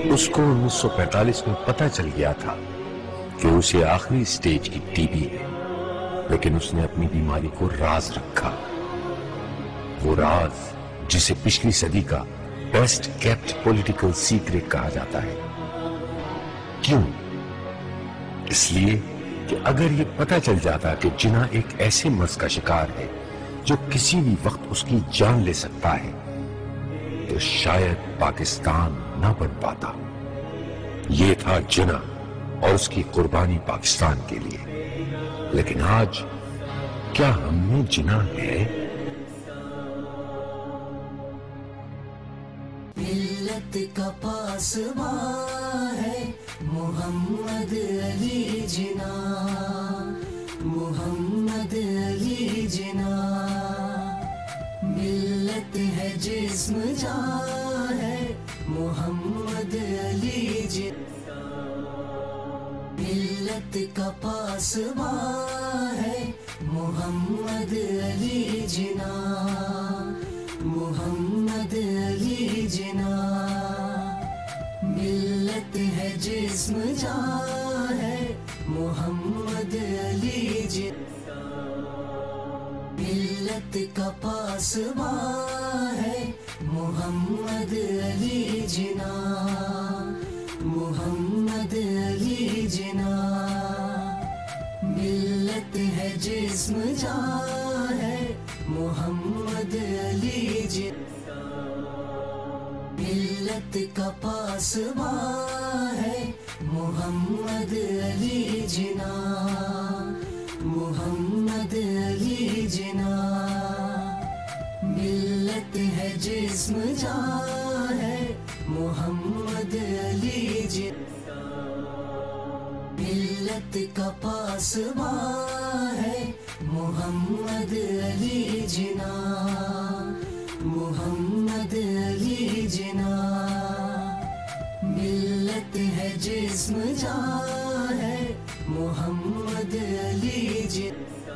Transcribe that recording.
اس کو 1945 میں پتہ چل گیا تھا کہ اسے آخری سٹیج کی ٹی بی ہے، لیکن اس نے اپنی بیماری کو راز رکھا۔ وہ راز جسے پچھلی صدی کا بیسٹ کیپٹ پولیٹیکل سیکرٹ کہا جاتا ہے۔ کیوں؟ اس لیے کہ اگر یہ پتہ چل جاتا کہ جناح ایک ایسے مرض کا شکار ہے جو کسی بھی وقت اس کی جان لے سکتا ہے تو شاید پاکستان نہ بن پاتا۔ یہ تھا جناح اور اس کی قربانی پاکستان کے لیے۔ لیکن آج کیا ہم میں جناح ہے؟ ملت کا پاسباں ہے محمد علی جناح، محمد علی جناح۔ ملت ہے جسم جان ہے محمد علی جناح۔ ملت کا پاسباں ہے محمد علی جناح، محمد علی جناح۔ ملت ہے جسم جان ہے محمد علی جناح۔ ملت کا پاسباں ہے محمد علی جناح، محمد علی جناح۔ ملت ہے جسم جان ہے محمد علی جناح۔ ملت کا پاسباں ہے محمد علی جناح، محمد علی جناح۔ ملت ہے جسم جان ہے محمد علی جناح۔ ملت کا پاسباں ہے محمد علی جناح، محمد علی جناح۔ ملت ہے جسم جان ہے محمد علی جناح۔